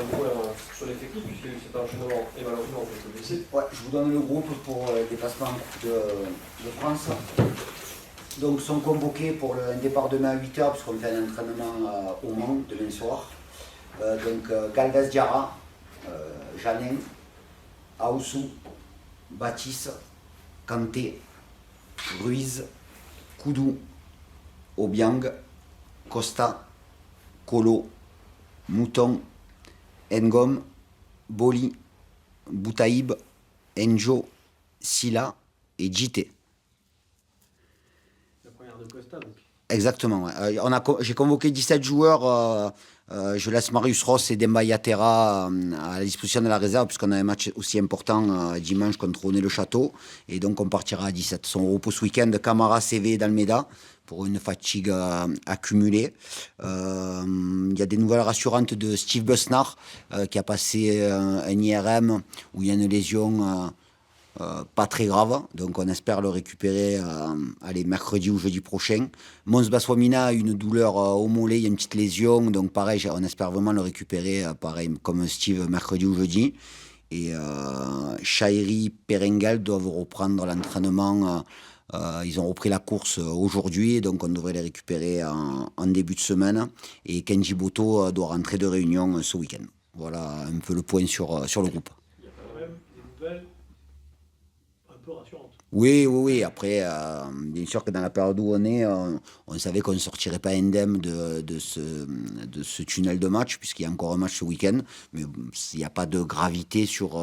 un point sur l'effectif, puisqu'il y a eu cet enchaînement et malheureusement quelques blessés. Ouais, je vous donne le groupe pour le déplacement en Coupe de France. Donc, sont convoqués pour un départ demain à 8h, puisqu'on fait un entraînement au Mans demain soir. Galvez Diarra, Janin, Aoussou, Baptiste, Kanté, Ruiz, Koudou, Obiang, Costa, Kolo, Mouton, Ngom, Boli, Boutaïb, Enjo, Silla et Djité. La première de Costa, donc. Exactement. Ouais. J'ai convoqué 17 joueurs. Je laisse Marius Ross et Demba Yatera à la disposition de la réserve, puisqu'on a un match aussi important dimanche contre René-le-Château. Et donc, on partira à 17. Son repos ce week-end, Camara, CV et Dalmeda, pour une fatigue accumulée. Il y a des nouvelles rassurantes de Steve Besnard, qui a passé un IRM où il y a une lésion pas très grave, donc on espère le récupérer mercredi ou jeudi prochain. Mons Baswamina a une douleur au mollet, il y a une petite lésion, donc pareil, on espère vraiment le récupérer, pareil comme Steve, mercredi ou jeudi. Et Shairi, Perengal doivent reprendre l'entraînement. Ils ont repris la course aujourd'hui, donc on devrait les récupérer en début de semaine. Et Kenji Boto doit rentrer de réunion ce week-end. Voilà un peu le point sur le groupe. Il y a quand même des nouvelles un peu rassurantes. Oui. Après, bien sûr que dans la période où on est, on savait qu'on ne sortirait pas indemne de ce tunnel de match, puisqu'il y a encore un match ce week-end. Mais il n'y a pas de gravité sur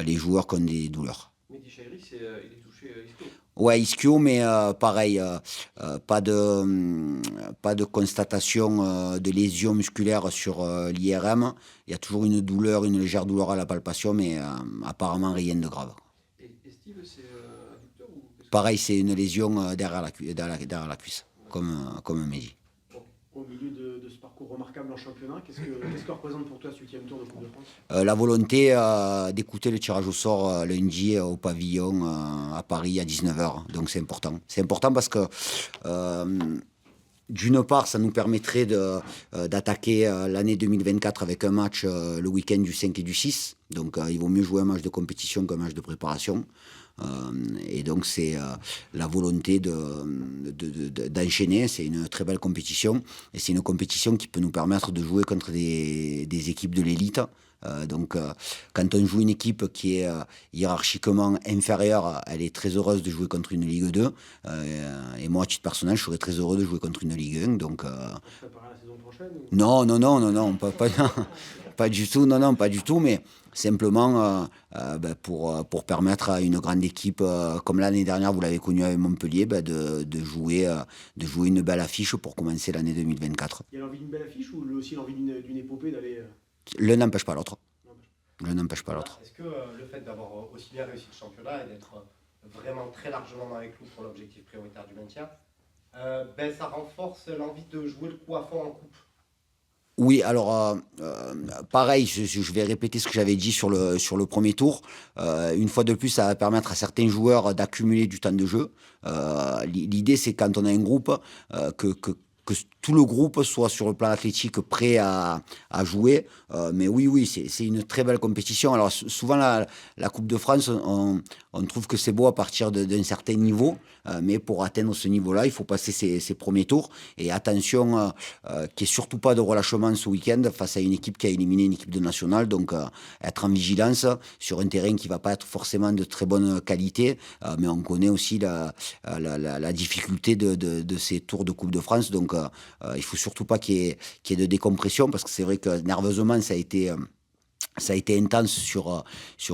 les joueurs qui ont des douleurs. Mehdi Chahiri, il est touché ischio. Ouais, ischio, mais pareil, pas de constatation de lésion musculaire sur l'IRM. Il y a toujours une douleur, une légère douleur à la palpation, mais apparemment rien de grave. Et Steve, c'est adducteur ou qu'est-ce que Pareil, c'est une lésion derrière la cuisse, comme Mehdi. c'est? Au milieu de ce parcours remarquable en championnat, qu'est-ce que représente pour toi ce 8e tour de Coupe de France? La volonté d'écouter le tirage au sort lundi au pavillon à Paris à 19h. Donc c'est important. C'est important parce que d'une part, ça nous permettrait d'attaquer l'année 2024 avec un match le week-end du 5 et du 6. Donc il vaut mieux jouer un match de compétition qu'un match de préparation. Et donc c'est la volonté d'enchaîner. C'est une très belle compétition. Et c'est une compétition qui peut nous permettre de jouer contre des équipes de l'élite. Quand on joue une équipe qui est hiérarchiquement inférieure, elle est très heureuse de jouer contre une Ligue 2. Et moi, à titre personnel, je serais très heureux de jouer contre une Ligue 1. On se prépare à la saison prochaine ou... Non, pas du tout, non, pas du tout, mais simplement pour permettre à une grande équipe, comme l'année dernière, vous l'avez connu avec Montpellier, de jouer une belle affiche pour commencer l'année 2024. Il y a l'envie d'une belle affiche ou aussi l'envie d'une épopée d'aller... L'un n'empêche pas l'autre. Non, L'un n'empêche pas l'autre. Est-ce que le fait d'avoir aussi bien réussi le championnat et d'être vraiment très largement dans les clous pour l'objectif prioritaire du maintien, ça renforce l'envie de jouer le coup à fond en coupe? Oui, alors pareil, je vais répéter ce que j'avais dit sur le premier tour. Une fois de plus, ça va permettre à certains joueurs d'accumuler du temps de jeu. L'idée, c'est quand on a un groupe, que tout le groupe soit sur le plan athlétique prêt à jouer. Mais oui, c'est une très belle compétition. Alors souvent, la Coupe de France, on trouve que c'est beau à partir d'un certain niveau. Mais pour atteindre ce niveau-là, il faut passer ces premiers tours. Et attention, qu'il n'y ait surtout pas de relâchement ce week-end face à une équipe qui a éliminé une équipe de nationale. Donc, être en vigilance sur un terrain qui ne va pas être forcément de très bonne qualité. Mais on connaît aussi la difficulté de ces tours de Coupe de France. Donc, il ne faut surtout pas qu'il y ait de décompression, parce que c'est vrai que nerveusement, ça a été intense sur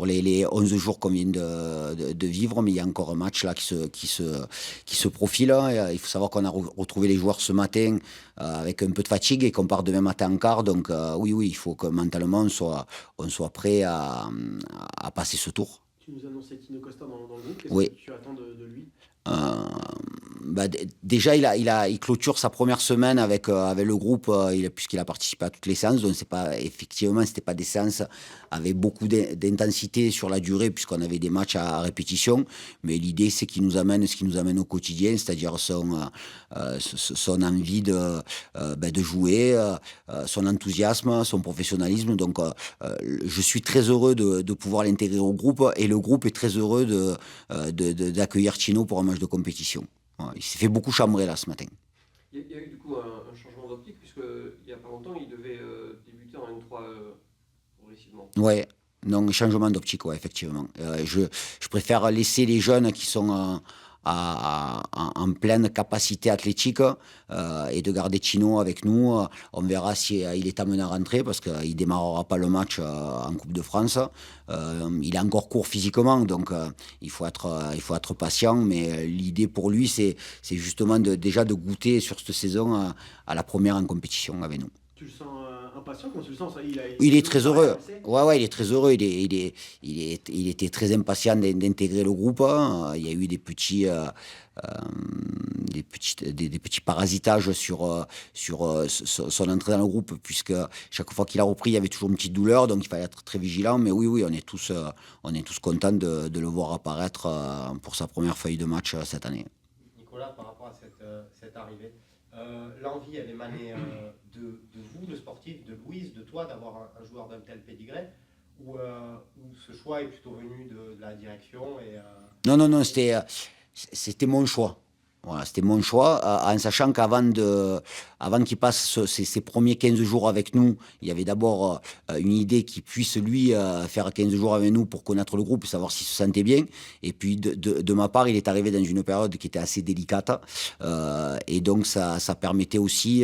les 11 jours qu'on vient de vivre, mais il y a encore un match là qui se profile. Il faut savoir qu'on a retrouvé les joueurs ce matin avec un peu de fatigue et qu'on part demain matin en quart. Donc oui, il faut que mentalement on soit prêt à passer ce tour. Tu nous annonçais Tino Costa dans le groupe. Qu'est-ce Oui. que tu attends de lui? Déjà, il clôture sa première semaine avec le groupe, puisqu'il a participé à toutes les séances. Donc, effectivement, c'était pas des séances avec beaucoup d'intensité sur la durée, puisqu'on avait des matchs à répétition. Mais l'idée, c'est qu'il nous amène ce qui nous amène au quotidien, c'est-à-dire son envie de jouer, son enthousiasme, son professionnalisme. Donc, je suis très heureux de pouvoir l'intégrer au groupe, et le groupe est très heureux d'accueillir Tino pour un match de compétition. Ouais, il s'est fait beaucoup chambrer là ce matin. Il y a eu du coup un changement d'optique, puisqu'il n'y a pas longtemps, il devait débuter en N3 progressivement. Ouais, donc changement d'optique, ouais, effectivement. Je préfère laisser les jeunes qui sont en pleine capacité athlétique, et de garder Tino avec nous. On verra si il est amené à rentrer, parce qu'il ne démarrera pas le match en Coupe de France. Il est encore court physiquement, donc il faut être patient. Mais l'idée pour lui, c'est justement déjà de goûter sur cette saison à la première en compétition avec nous. Tu le sens impatient? Comment tu le sens? Il est très heureux. Ouais, il est très heureux. Il était très impatient d'intégrer le groupe. Il y a eu des petits parasitages sur son entrée dans le groupe, puisque chaque fois qu'il a repris, il y avait toujours une petite douleur, donc il fallait être très vigilant. Mais oui, on est tous contents de le voir apparaître pour sa première feuille de match cette année. Nicolas, par rapport à cette arrivée, l'envie, elle émanait de vous, le sportif, de Louise, de toi, d'avoir un joueur d'un tel pédigré, ou ce choix est plutôt venu de la direction Non, c'était mon choix. Voilà, c'était mon choix, en sachant avant qu'il passe ses premiers 15 jours avec nous, il y avait d'abord une idée qu'il puisse, lui, faire 15 jours avec nous pour connaître le groupe, savoir s'il se sentait bien. Et puis, de ma part, il est arrivé dans une période qui était assez délicate. Et donc, ça permettait aussi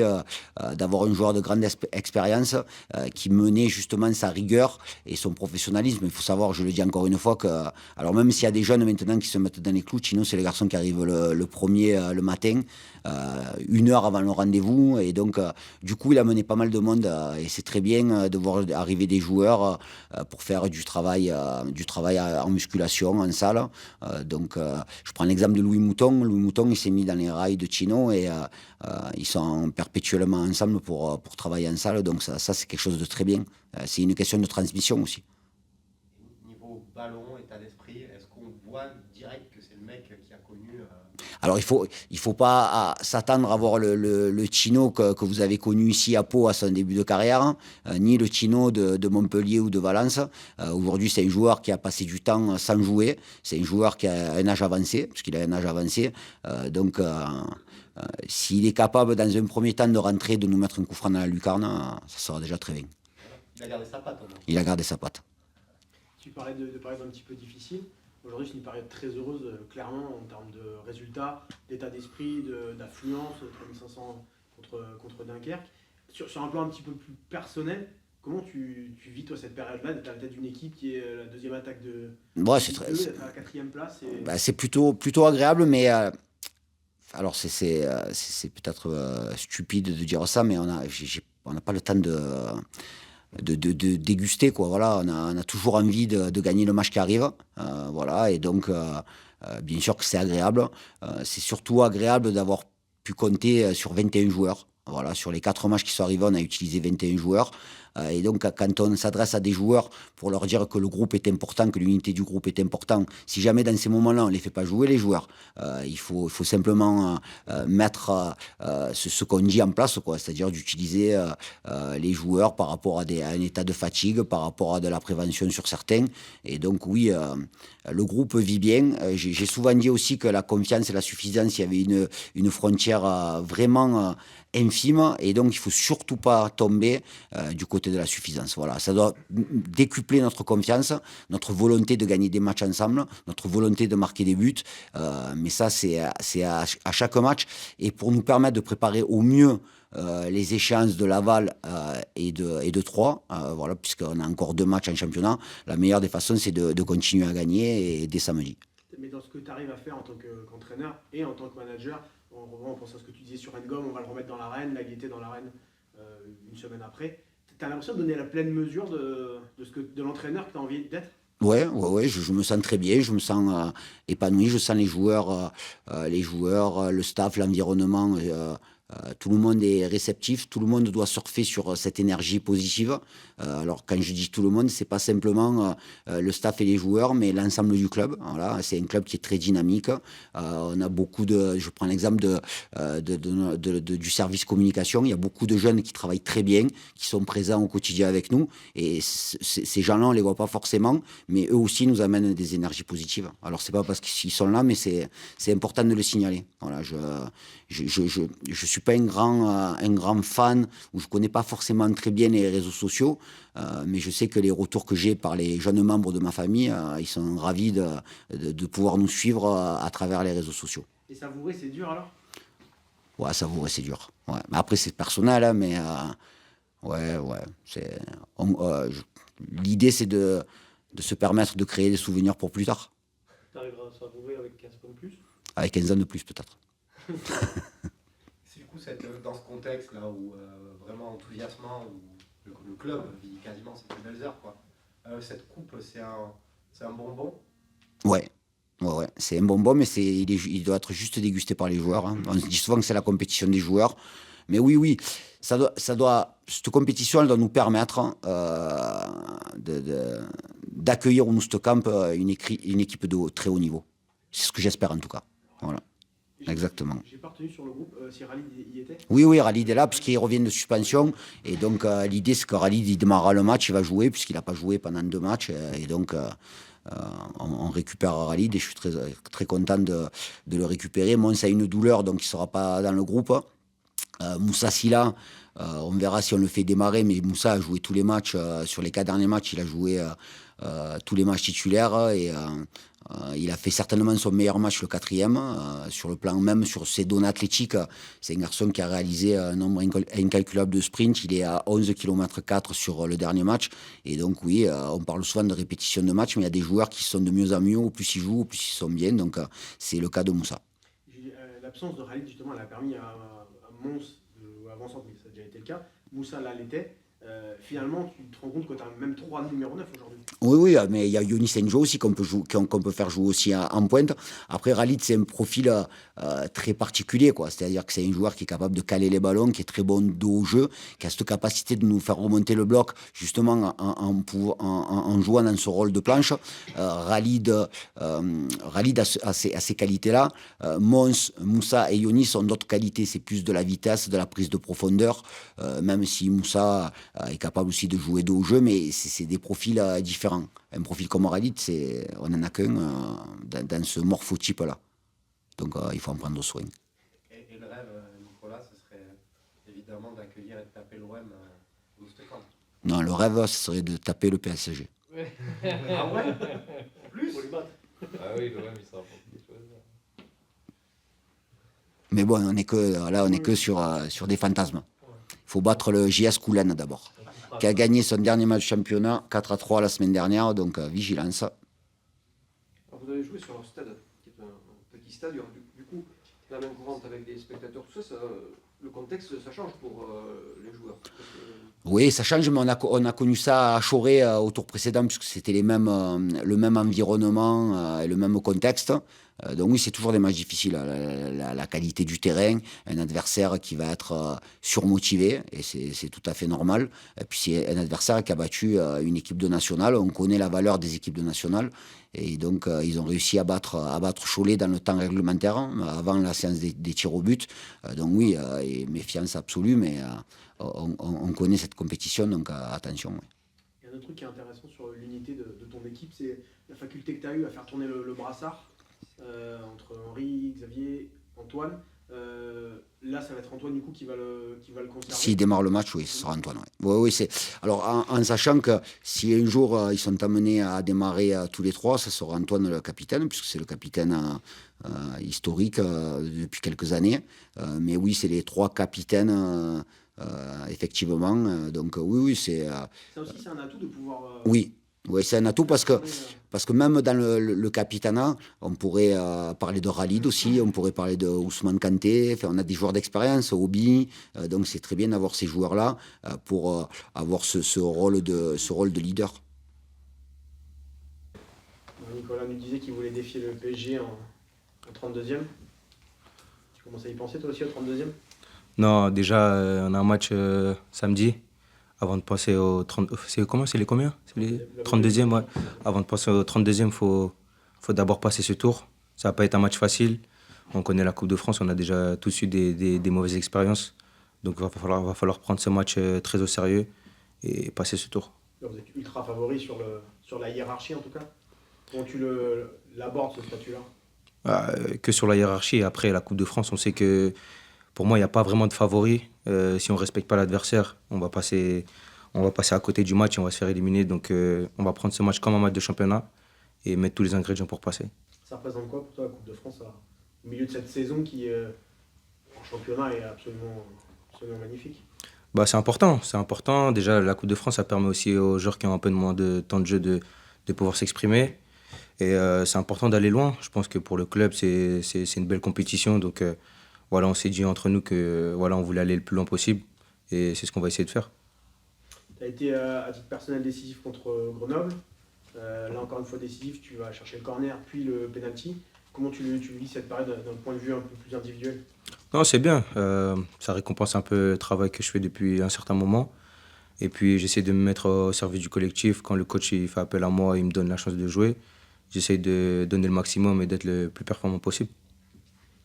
d'avoir un joueur de grande expérience qui menait justement sa rigueur et son professionnalisme. Il faut savoir, je le dis encore une fois, alors même s'il y a des jeunes maintenant qui se mettent dans les clous, sinon c'est les garçons qui arrivent le premier le matin, 1 heure avant le rendez-vous, et donc du coup il a mené pas mal de monde, et c'est très bien de voir arriver des joueurs pour faire du travail en musculation, en salle. Donc je prends l'exemple de Louis Mouton. Louis Mouton, il s'est mis dans les rails de Tino, et ils sont perpétuellement ensemble pour travailler en salle, donc ça c'est quelque chose de très bien. C'est une question de transmission aussi. Niveau ballon, état d'esprit, est-ce qu'on voit direct que c'est le mec qui a connu Alors, il faut pas s'attendre à voir le Tino que vous avez connu ici à Pau à son début de carrière, ni le Tino de Montpellier ou de Valence. Aujourd'hui, c'est un joueur qui a passé du temps sans jouer. C'est un joueur qui a un âge avancé, parce qu'il a un âge avancé. Donc, s'il est capable, dans un premier temps, de rentrer, de nous mettre un coup franc dans la lucarne, ça sera déjà très bien. Il a gardé sa patte, au moins. Il a gardé sa patte. Tu parlais de périodes un petit peu difficiles. Aujourd'hui, c'est une période très heureuse, clairement, en termes de résultats, d'état d'esprit, d'affluence, 3500 contre Dunkerque. Sur un plan un petit peu plus personnel, comment tu vis, toi, cette période-là, d'être à la tête d'une équipe qui est la deuxième attaque de C'est d'être à la 4e place c'est plutôt agréable, mais alors c'est peut-être stupide de dire ça, mais on n'a pas le temps de déguster, quoi. Voilà, on a toujours envie de gagner le match qui arrive, voilà, et donc bien sûr que c'est agréable. C'est surtout agréable d'avoir pu compter sur 21 joueurs. Voilà, sur les 4 matchs qui sont arrivés, on a utilisé 21 joueurs. Et donc, quand on s'adresse à des joueurs pour leur dire que le groupe est important, que l'unité du groupe est importante, si jamais dans ces moments-là, on ne les fait pas jouer, les joueurs, il faut simplement mettre ce qu'on dit en place, quoi, c'est-à-dire d'utiliser les joueurs par rapport à un état de fatigue, par rapport à de la prévention sur certains. Et donc, oui, le groupe vit bien. J'ai souvent dit aussi que la confiance et la suffisance, il y avait une frontière vraiment infime, et donc il faut surtout pas tomber du côté de la suffisance. Voilà, ça doit décupler notre confiance, notre volonté de gagner des matchs ensemble, notre volonté de marquer des buts, mais ça c'est à chaque match, et pour nous permettre de préparer au mieux les échéances de Laval et de Troyes, voilà, puisqu'on a encore 2 matchs en championnat. La meilleure des façons, c'est de continuer à gagner, et dès samedi. Mais dans ce que tu arrives à faire en tant qu'entraîneur et en tant que manager, on pense à ce que tu disais sur Ngom, on va le remettre dans l'arène, là il était dans l'arène une semaine après. Tu as l'impression de donner la pleine mesure de l'entraîneur que tu as envie d'être? Ouais, je me sens très bien, je me sens épanoui, je sens les joueurs, le staff, l'environnement, tout le monde est réceptif, tout le monde doit surfer sur cette énergie positive. Alors quand je dis tout le monde, c'est pas simplement le staff et les joueurs, mais l'ensemble du club. Voilà, c'est un club qui est très dynamique. On a beaucoup de, je prends l'exemple du service communication. Il y a beaucoup de jeunes qui travaillent très bien, qui sont présents au quotidien avec nous, et ces gens-là, on les voit pas forcément, mais eux aussi nous amènent des énergies positives. Alors c'est pas parce qu'ils sont là, mais c'est important de le signaler. Voilà, je suis pas un grand fan, ou je connais pas forcément très bien les réseaux sociaux, mais je sais que les retours que j'ai par les jeunes membres de ma famille, ils sont ravis de pouvoir nous suivre à travers les réseaux sociaux. Et savourer, c'est dur alors? Ouais, savourer, c'est dur. Ouais. Mais après, c'est personnel, hein, mais ouais. L'idée, c'est de se permettre de créer des souvenirs pour plus tard. Tu arriveras à savourer avec 15 points de plus. Avec 15 ans de plus, peut-être. C'est du coup dans ce contexte-là où vraiment enthousiasmant, où le club vit quasiment ses plus belles heures, quoi. Cette coupe, c'est un bonbon. Ouais. C'est un bonbon, mais il doit être juste dégusté par les joueurs. Hein. On se dit souvent que c'est la compétition des joueurs. Mais oui, cette compétition, elle doit nous permettre d'accueillir au Noost Camp une équipe de très haut niveau. C'est ce que j'espère en tout cas. Voilà, exactement. J'ai pas retenu sur le groupe si Ralid y était. Oui, Ralid est là puisqu'il revient de suspension. Et donc, l'idée, c'est que Ralid, il démarrera le match, il va jouer puisqu'il n'a pas joué pendant 2 matchs. Et donc, on récupère Ralid et je suis très, très content de le récupérer. Mons a une douleur, donc il ne sera pas dans le groupe. Moussa Silla, on verra si on le fait démarrer, mais Moussa a joué tous les matchs. Sur les 4 derniers matchs, il a joué tous les matchs titulaires et il a fait certainement son meilleur match, le 4e. Sur le plan même, sur ses données athlétiques, c'est un garçon qui a réalisé un nombre incalculable de sprints. Il est à 11 km 4 sur le dernier match. Et donc oui, on parle souvent de répétition de match, mais il y a des joueurs qui sont de mieux en mieux. Au plus ils jouent, au plus ils sont bien. Donc c'est le cas de Moussa. L'absence de Ralid, justement, elle a permis à Mons, avant-centre, mais ça a déjà été le cas, Moussa là l'était. Finalement, tu te rends compte que tu as même 3 numéros 9 aujourd'hui. Oui, mais il y a Yonis Enjo aussi qu'on peut faire jouer aussi en pointe. Après, Ralid, c'est un profil très particulier, quoi. C'est-à-dire que c'est un joueur qui est capable de caler les ballons, qui est très bon dos au jeu, qui a cette capacité de nous faire remonter le bloc, justement en jouant dans ce rôle de planche. Ralid a ces qualités-là. Mons, Moussa et Yonis ont d'autres qualités. C'est plus de la vitesse, de la prise de profondeur, même si Moussa est capable aussi de jouer dos au jeu, mais c'est des profils différents. Un profil comme Ralid, on n'en a qu'un dans ce morphotype-là. Donc il faut en prendre soin. Et le rêve, Nicolas, ce serait évidemment d'accueillir et de taper l'OM au Noost Camp. Non, le rêve, ce serait de taper le PSG. Ah ouais? Plus? Pour les battre. Ah oui, l'OM, il sera pour quelque chose. Mais bon, on n'est que sur des fantasmes. Il faut battre le JS Koulen d'abord, qui a gagné son dernier match de championnat 4-3 la semaine dernière, donc vigilance. Alors, vous avez joué sur leur stade, qui est un petit stade. Du coup, la main courante avec des spectateurs, tout ça, le contexte, ça change pour les joueurs. Oui, ça change, mais on a connu ça à Choré au tour précédent, puisque c'était le même environnement et le même contexte. Donc oui, c'est toujours des matchs difficiles. La qualité du terrain, un adversaire qui va être surmotivé, et c'est tout à fait normal. Et puis c'est un adversaire qui a battu une équipe de nationale. On connaît la valeur des équipes de nationale. Et donc, ils ont réussi à battre Cholet dans le temps réglementaire, avant la séance des tirs au but. Donc oui, et méfiance absolue, mais on connaît cette compétition, donc attention. Ouais. Il y a un autre truc qui est intéressant sur l'unité de ton équipe, c'est la faculté que tu as eue à faire tourner le brassard entre Henri, Xavier, Antoine. Là, ça va être Antoine du coup qui va le conserver. S'il démarre le match, oui, ce sera Antoine. Ouais. Oui, c'est. Alors, en sachant que si un jour ils sont amenés à démarrer tous les 3, ça sera Antoine le capitaine, puisque c'est le capitaine historique depuis quelques années. Mais oui, c'est les 3 capitaines, effectivement. Donc, oui, c'est. Ça aussi, c'est un atout de pouvoir. Oui, c'est un atout parce que même dans le capitanat, on pourrait parler de Ralid aussi, on pourrait parler de Ousmane Kanté. Enfin, on a des joueurs d'expérience, Obi, donc c'est très bien d'avoir ces joueurs-là pour avoir ce rôle de leader. Nicolas nous disait qu'il voulait défier le PSG en 32e. Tu commences à y penser toi aussi au 32e? Non, déjà, on a un match samedi, avant de passer au 30... C'est les combien? C'est les 32e, ouais. Avant de passer au 32e, faut d'abord passer ce tour. Ça va pas être un match facile. On connaît la Coupe de France, on a déjà tous eu des mauvaises expériences. Donc il va falloir prendre ce match très au sérieux et passer ce tour. Vous êtes ultra favori sur la hiérarchie en tout cas. Comment tu l'abordes ce statut-là? Que sur la hiérarchie. Après, la Coupe de France, on sait que pour moi, il n'y a pas vraiment de favori. Si on ne respecte pas l'adversaire, on va passer à côté du match et on va se faire éliminer. Donc on va prendre ce match comme un match de championnat et mettre tous les ingrédients pour passer. Ça représente quoi pour toi la Coupe de France au milieu de cette saison qui, en championnat, est absolument magnifique? C'est important, c'est important. Déjà, la Coupe de France, ça permet aussi aux joueurs qui ont un peu moins de temps de jeu de pouvoir s'exprimer. Et c'est important d'aller loin. Je pense que pour le club, c'est une belle compétition. Donc voilà, on s'est dit entre nous que voilà, on voulait aller le plus loin possible. Et c'est ce qu'on va essayer de faire. Tu as été à titre personnel décisif contre Grenoble. Là, encore une fois décisif, tu vas chercher le corner, puis le penalty. Comment tu vis cette période d'un point de vue un peu plus individuel? Non, c'est bien. Ça récompense un peu le travail que je fais depuis un certain moment. Et puis j'essaie de me mettre au service du collectif. Quand le coach il fait appel à moi, il me donne la chance de jouer. J'essaie de donner le maximum et d'être le plus performant possible.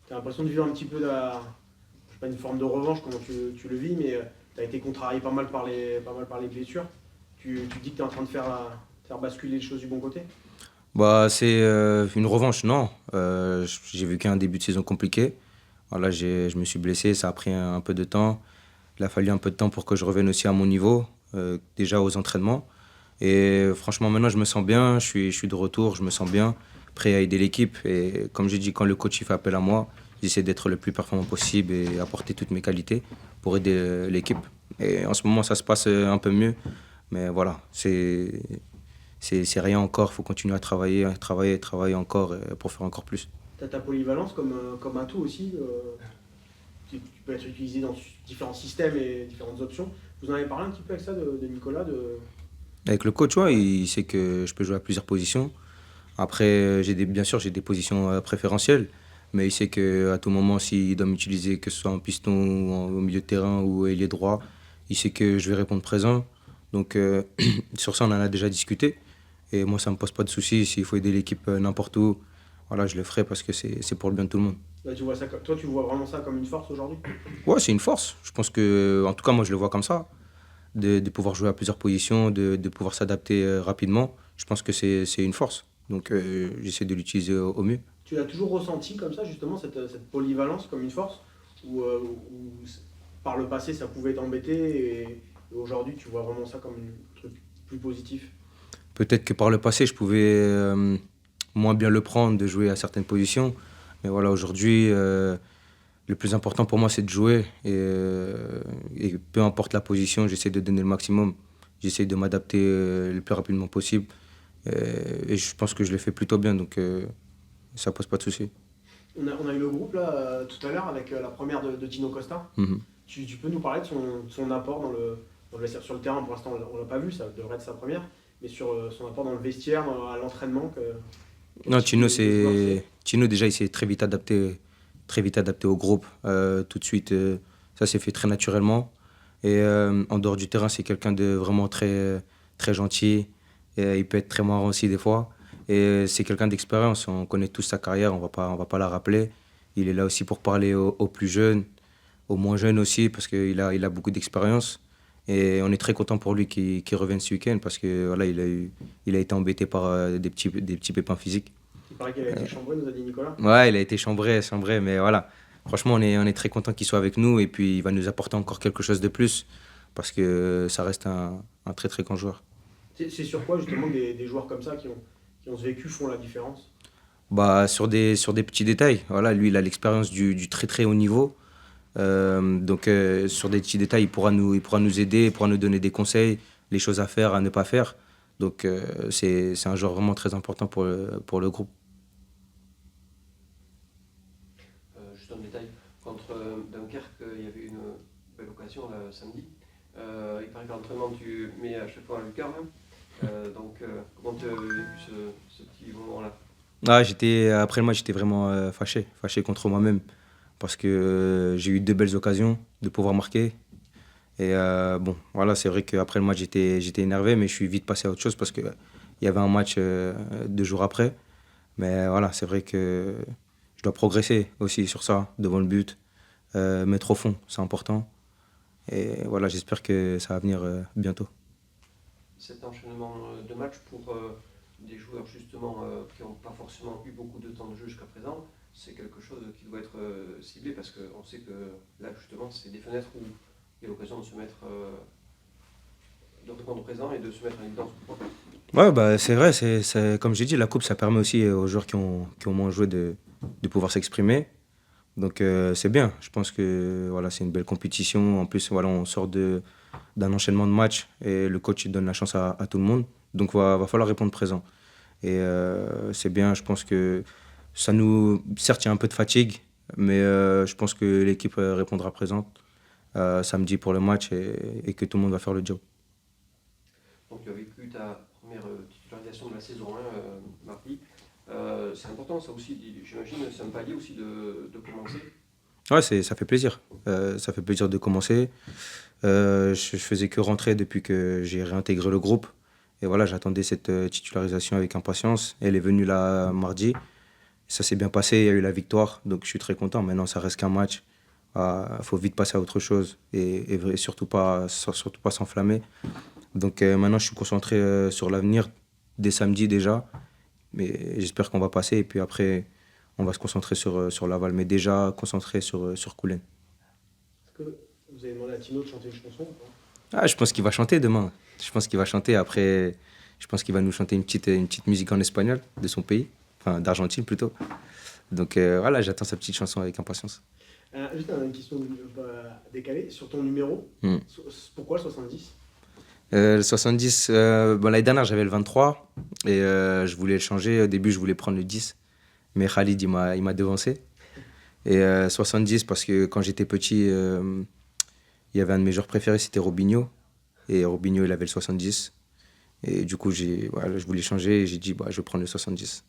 Tu as l'impression de vivre un petit peu je sais pas, une forme de revanche, comment tu le vis, mais tu as été contrarié pas mal par les blessures. Tu dis que tu es en train de faire basculer les choses du bon côté? C'est une revanche, non. J'ai vécu un début de saison compliqué. Voilà, je me suis blessé, ça a pris un peu de temps. Il a fallu un peu de temps pour que je revienne aussi à mon niveau, déjà aux entraînements. Et franchement, maintenant, je me sens bien, je suis de retour, je me sens bien, prêt à aider l'équipe. Et comme j'ai dit, quand le coach il fait appel à moi, j'essaie d'être le plus performant possible et apporter toutes mes qualités pour aider l'équipe. Et en ce moment, ça se passe un peu mieux. Mais voilà, c'est rien encore, il faut continuer à travailler encore pour faire encore plus. Tu as ta polyvalence comme atout aussi. Tu peux être utilisé dans différents systèmes et différentes options. Vous en avez parlé un petit peu avec ça de Nicolas Avec le coach, ouais, il sait que je peux jouer à plusieurs positions. Après, bien sûr, j'ai des positions préférentielles, mais il sait qu'à tout moment, s'il doit m'utiliser, que ce soit en piston, ou au milieu de terrain ou ailier droit, il sait que je vais répondre présent. Donc sur ça, on en a déjà discuté. Et moi, ça ne me pose pas de soucis. S'il faut aider l'équipe n'importe où, voilà, je le ferai parce que c'est pour le bien de tout le monde. Toi, tu vois vraiment ça comme une force aujourd'hui? Ouais, c'est une force. Je pense que, en tout cas, moi, je le vois comme ça. De pouvoir jouer à plusieurs positions, de pouvoir s'adapter rapidement, je pense que c'est une force. Donc j'essaie de l'utiliser au mieux. Tu l'as toujours ressenti comme ça, justement, cette polyvalence comme une force? Ou par le passé, ça pouvait t'embêter et aujourd'hui, tu vois vraiment ça comme un truc plus positif? Peut-être que par le passé, je pouvais moins bien le prendre, de jouer à certaines positions. Mais voilà, aujourd'hui, le plus important pour moi, c'est de jouer. Et peu importe la position, j'essaie de donner le maximum. J'essaie de m'adapter le plus rapidement possible. Et je pense que je l'ai fait plutôt bien, donc ça pose pas de souci. On a eu le groupe là tout à l'heure avec la première de Tino Costa. Tu peux nous parler de son apport dans le vestiaire sur le terrain? Pour l'instant, on l'a pas vu, ça devrait être sa première. Mais sur son apport dans le vestiaire, à l'entraînement. Non, Tino déjà, il s'est très vite adapté au groupe. Tout de suite, ça s'est fait très naturellement. Et en dehors du terrain, c'est quelqu'un de vraiment très, très gentil. Et il peut être très marrant aussi des fois. Et c'est quelqu'un d'expérience. On connaît tous sa carrière, on va pas la rappeler. Il est là aussi pour parler aux plus jeunes, aux moins jeunes aussi, parce qu'il a beaucoup d'expérience. Et on est très content pour lui qu'il revienne ce week-end, parce que voilà, il a été embêté par des petits pépins physiques. Il paraît qu'il a été chambré, nous a dit Nicolas. Ouais, il a été chambré, mais voilà. Franchement, on est très content qu'il soit avec nous et puis il va nous apporter encore quelque chose de plus parce que ça reste un très très grand joueur. C'est sur quoi justement des joueurs comme ça qui ont ce vécu font la différence? Sur des petits détails. Voilà, lui, il a l'expérience du très très haut niveau. Donc sur des petits détails, il pourra nous aider, il pourra nous donner des conseils, les choses à faire, à ne pas faire. Donc c'est un joueur vraiment très important pour le groupe. Juste un détail, contre Dunkerque, il y avait une belle occasion là, samedi. Il paraît que l'entraînement, tu mets à chaque fois un lucarne. Comment tu as vécu ce petit moment-là? Après le match, j'étais vraiment fâché contre moi-même parce que j'ai eu deux belles occasions de pouvoir marquer. Et bon, voilà, c'est vrai qu'après le match, j'étais énervé, mais je suis vite passé à autre chose parce qu'il y avait un match 2 jours après. Mais voilà, c'est vrai que je dois progresser aussi sur ça, devant le but, mettre au fond, c'est important. Et voilà, j'espère que ça va venir bientôt. Cet enchaînement de matchs pour des joueurs justement qui n'ont pas forcément eu beaucoup de temps de jeu jusqu'à présent, c'est quelque chose qui doit être ciblé parce qu'on sait que là justement c'est des fenêtres où il y a l'occasion de se mettre, de répondre présent et de se mettre en évidence. Ouais, bah, c'est vrai, comme j'ai dit, la coupe, ça permet aussi aux joueurs qui ont moins joué de pouvoir s'exprimer. Donc c'est bien, je pense que voilà, c'est une belle compétition. En plus, voilà, on sort d'un enchaînement de matchs et le coach il donne la chance à tout le monde. Donc va falloir répondre présent. Et c'est bien, je pense que ça nous... Certes, il y a un peu de fatigue, mais je pense que l'équipe répondra présente samedi pour le match et que tout le monde va faire le job. Donc tu as vécu ta première titularisation de la saison 1 mardi. C'est important ça aussi, j'imagine, c'est un palier aussi de commencer. Ouais, ça fait plaisir. Ça fait plaisir de commencer. Je faisais que rentrer depuis que j'ai réintégré le groupe. Et voilà, j'attendais cette titularisation avec impatience. Elle est venue là mardi. Ça s'est bien passé, il y a eu la victoire. Donc je suis très content. Maintenant, ça reste qu'un match. Il faut vite passer à autre chose et surtout pas s'enflammer. Donc maintenant, je suis concentré sur l'avenir dès samedi déjà. Mais j'espère qu'on va passer. Et puis après, on va se concentrer sur Laval. Mais déjà concentré sur Coulenc. Est-ce que vous avez demandé à Tino de chanter une chanson ou pas? Ah, je pense qu'il va chanter demain. Je pense qu'il va chanter. Après, je pense qu'il va nous chanter une petite musique en espagnol de son pays. Enfin, d'Argentine plutôt. Donc voilà, j'attends sa petite chanson avec impatience. Juste une question décalée. Sur ton numéro, pourquoi le 70? Le 70, bon, l'année dernière j'avais le 23 et je voulais le changer. Au début, je voulais prendre le 10, mais Khalid il m'a devancé. Et 70 parce que quand j'étais petit, il y avait un de mes joueurs préférés, c'était Robinho. Et Robinho, il avait le 70. Et du coup, voilà, je voulais changer et j'ai dit, bah, je vais prendre le 70.